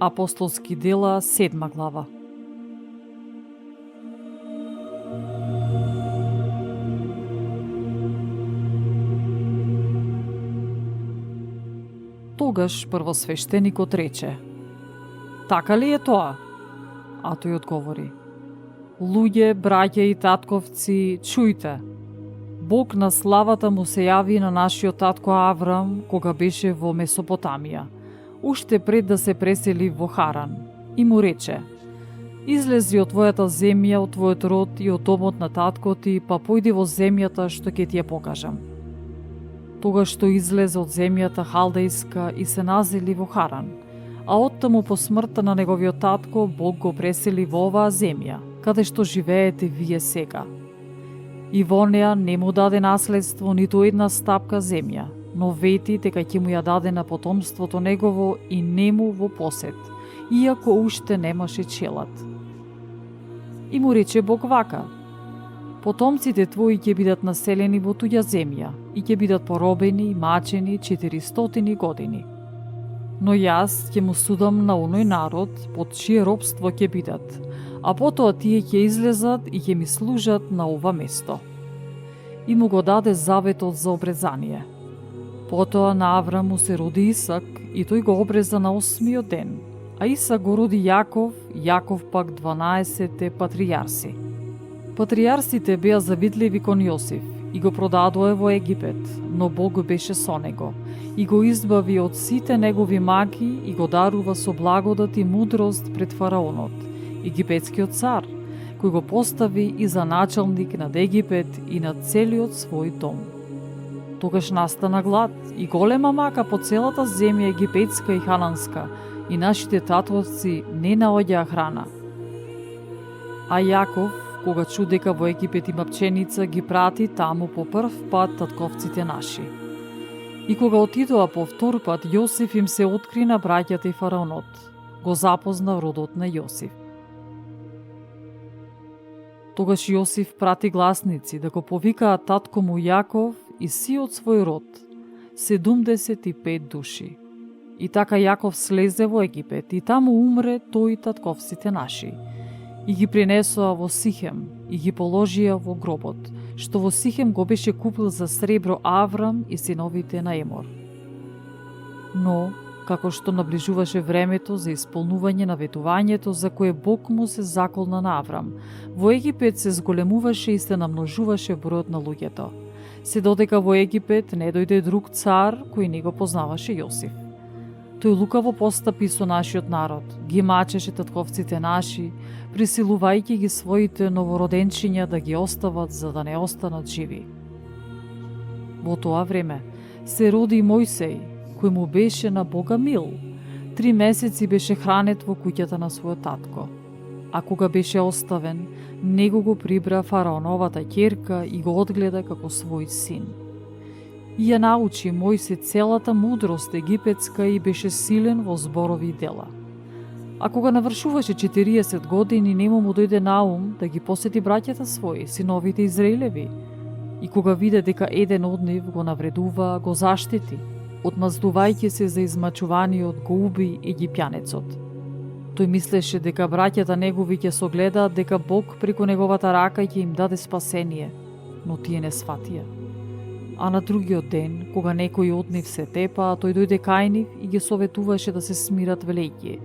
Апостолски дела, 7 глава. Тогаш првосвештеникот рече: така ли е тоа? А тој одговори: луѓе, браќа и татковци, чујте. Бог на славата му се јави на нашиот татко Аврам кога беше во Месопотамија, уште пред да се пресели во Харан, и му рече: излези од твојата земја, од твојот род и од домот на таткот ти, па појди во земјата што ќе ти ја покажам. Тогаш што излезе од земјата халдејска и се назели во Харан, а оттаму по смртта на неговиот татко Бог го пресели во оваа земја, каде што живеете вие сега. И во неа не му даде наследство ниту една стапка земја, но вети дека ќе му ја даде на потомството негово и нему во посет, иако уште немаше челат. И му рече Бог вака: потомците твои ќе бидат населени во туѓа земја и ќе бидат поробени и мачени 400 години. Но јас ќе му судам на оној народ под чие робство ќе бидат, а потоа тие ќе излезат и ќе ми служат на ова место. И му го даде заветот за обрезание. Потоа на Аврам му се роди Исак и тој го обреза на 8-миот ден, а Исак го роди Јаков, Јаков пак 12 патријарси. Патријарсите беа завидливи кон Јосиф и го продадоа во Египет, но Бог беше со него и го избави од сите негови маки и го дарува со благодат и мудрост пред фараонот, египетскиот цар, кој го постави и за началник над Египет и над целиот свој дом. Тогаш настана глад и голема мака по целата земја египетска и хананска, и нашите татовци не наоѓаа храна. А Јаков, кога чу дека во Египет има пченица, ги прати таму по прв пат татковците наши. И кога отидоа по втор пат, Јосиф им се откри на браќата и фараонот. Го запозна родот на Јосиф. Тогаш Јосиф прати гласници да го повикаат татко му Јаков и сиот свој род, 75 души. И така Јаков слезе во Египет и таму умре тој и татковците наши. И ги принесоа во Сихем и ги положија во гробот, што во Сихем го беше купил за сребро Аврам и синовите на Емор. Но, како што наближуваше времето за исполнување на ветувањето за кое Бог му се заколна на Аврам, во Египет се зголемуваше и се намножуваше бројот на луѓето, се додека во Египет не дојде друг цар кој не го познаваше Јосиф. Тој лукаво постапи со нашиот народ, ги мачеше татковците наши, присилувајќи ги своите новороденчиња да ги остават за да не останат живи. Во тоа време се роди Мојсей, кој му беше на Бога мил. 3 месеци беше хранет во куќата на својот татко. А кога беше оставен, него го прибра фараоновата ќерка и го одгледа како свој син. И ја научи Мојсе целата мудрост египетска и беше силен во зборови и дела. А кога навршуваше 40 години, нему му дојде на ум да ги посети браќата своји, синовите Израилеви. И кога виде дека еден од нив го навредува, го заштити, одмаздувајќи се за измачуваниот го уби египјанецот. Тој мислеше дека браќата негови ќе согледаат дека Бог преку неговата рака ќе им даде спасение, но тие не сватија. А на другиот ден, кога некој од нив се тепа, тој дојде кај нив и ги советуваше да се смират велејќи: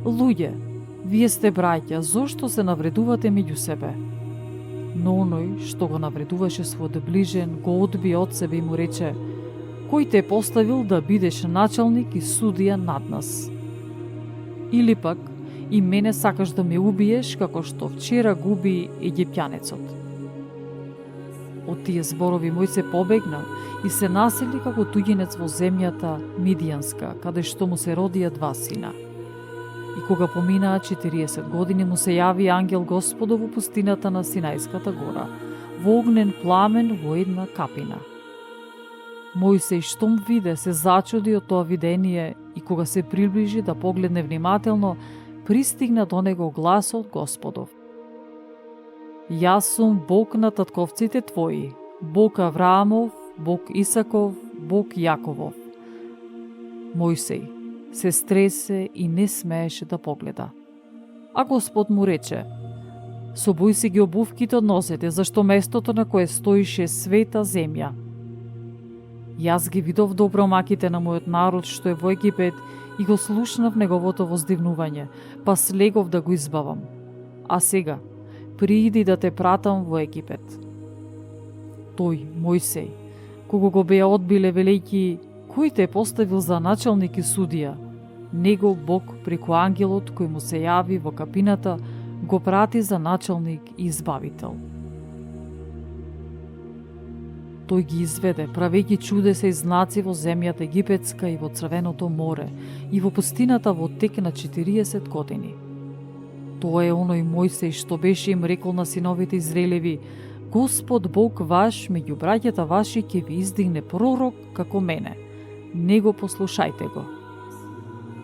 луѓе, вие сте браќа, зошто се навредувате меѓу себе? Но оној што го навредуваше својот ближен го одби од себе и му рече: кој те поставил да бидеш началник и судија над нас? Или пак и мене сакаш да ме убиеш како што вчера губи египјанецот? Од тие зборови Мојсе побегна и се насели како туѓинец во земјата Мидијанска, каде што му се родија 2 сина. И кога поминаа 40 години, му се јави ангел Господов во пустината на Синајската гора, во огнен пламен во една капина. Мојсей штом виде, се зачуди од тоа видение и кога се приближи да погледне внимателно, пристигна до него гласот Господов: Јас сум Бог на татковците твои, Бог Авраамов, Бог Исаков, Бог Јаковов. Мојсей, се стресе и не смееше да погледа. А Господ му рече: собуј си ги обувките од нозете, зашто местото на кое стоише е света земја. Јас ги видов добромаките на мојот народ што е во Египет и го слушнав неговото воздивнување, па слегов да го избавам. А сега, прииди да те пратам во Египет. Тој, Мојсей, кога го беа одбиле велејќи: кој те поставил за началник и судија, него Бог преку ангелот кој му се јави во капината го прати за началник и избавител. Тој ги изведе, правејќи чудеса и знаци во земјата египетска и во Црвеното море и во пустината во тек на 40 години. Тоа е оној Мојсей што беше им рекол на синовите Израелеви: Господ Бог ваш меѓу браќата ваши ќе ви издигне пророк како мене. Него послушајте го.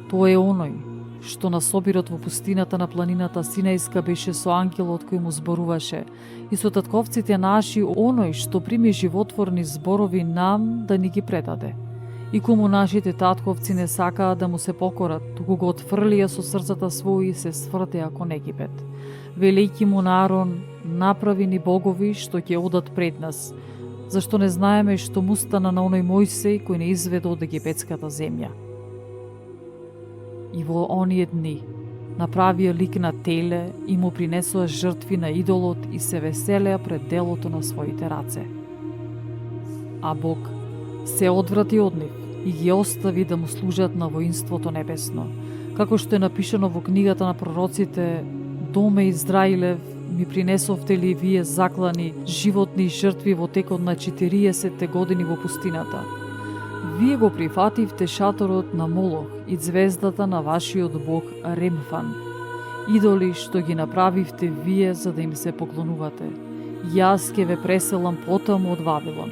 Тоа е оној што на собирот во пустината на планината Синајска беше со ангелот кој му зборуваше и со татковците наши оној што прими животворни зборови нам да ни ги предаде. И кому нашите татковци не сакаа да му се покорат, туку го отфрлија со срцата своји и се свртеа кон Египет. Велејќи му на Арон: направи ни богови што ќе одат пред нас, зашто не знаеме што му стана на оној Мојсей кој не изведе од египетската земја. И во оние дни направија лик на теле и му принесоа жртви на идолот и се веселеа пред делото на своите раце. А Бог се одврати од нив и ги остави да му служат на воинството небесно, како што е напишано во книгата на пророците: Доме Израилев, ми принесовте ли вие заклани животни жртви во текот на 40 години во пустината? Вие го прифативте шаторот на Молох и звездата на вашиот бог Ремфан, идоли што ги направивте вие за да им се поклонувате. Јас ќе ве преселам потаму од Вавилон.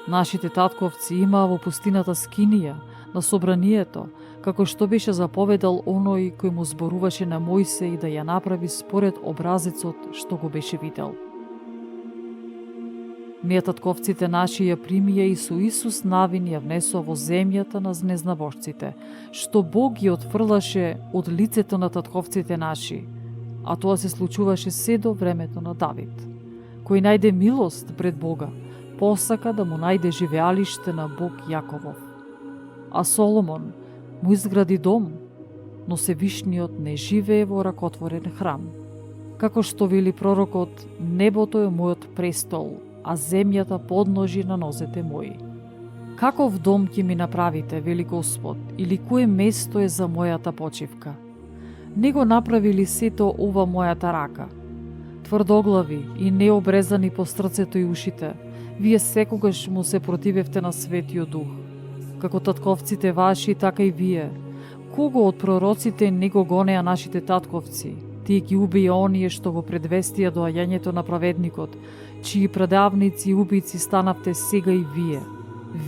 Нашите татковци имаа во пустината скинија на собранието, како што беше заповедал оној кој му зборуваше на Мојсей да ја направи според образецот што го беше видел. Ние татковците наши ја примија и со Исус навин ја внесоа во земјата на незнабожците, што Бог ги отфрлаше од лицето на татковците наши, а тоа се случуваше се до времето на Давид, кој најде милост пред Бога, посака да му најде живеалиште на Бог Јаковов. А Соломон му изгради дом, но Севишниот не живее во ракотворен храм. Како што вели пророкот: небото е мојот престол, а земјата подножи на нозете мои. Каков дом ќе ми направите, вели Господ, или кое место е за мојата почивка? Не го направи ли сето ова мојата рака? Тврдоглави и необрезани по срцето и ушите, вие секогаш му се противевте на Светиот Дух. Како татковците ваши, така и вие. Кого од пророците не го гонеа нашите татковци? Тие ги убија оние што го предвестија доаѓањето на праведникот, чии предавници и убици станавте сега и вие.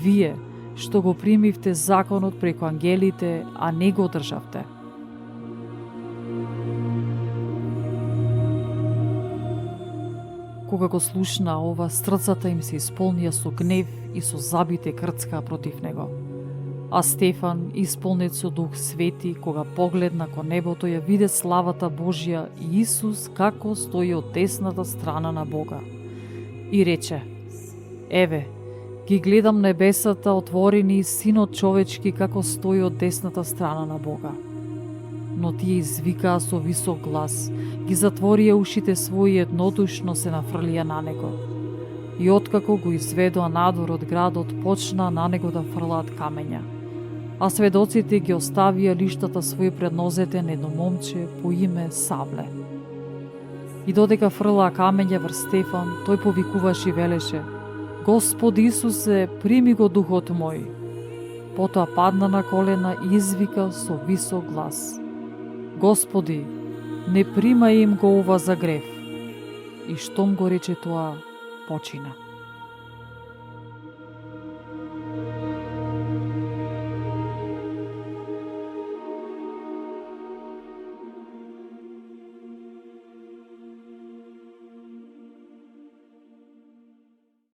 Вие, што го примивте законот преку ангелите, а не го одржавте. Кога го слушна ова, срцата им се исполнија со гнев и со забите крцкаа против него. А Стефан, исполнет со Дух Свети, кога погледна кон небото, ја виде славата Божја и Исус како стои од десната страна на Бога. И рече: еве, ги гледам небесата отворени и Синот човечки како стои од десната страна на Бога. Но тие извикаа со висок глас, ги затворија ушите своји еднодушно се нафрлија на него. И откако го изведоа надвор од градот, почна на него да фрлаат камења. А сведоците ги оставија лиштата своји пред нозете на едно момче по име Савле. И додека фрлаа камења врз Стефан, тој повикуваше и велеше: Господ Исусе, прими го духот мој. Потоа падна на колена и извика со висок глас: Господи, не примај им го ова за грев. И штом го рече тоа, почина.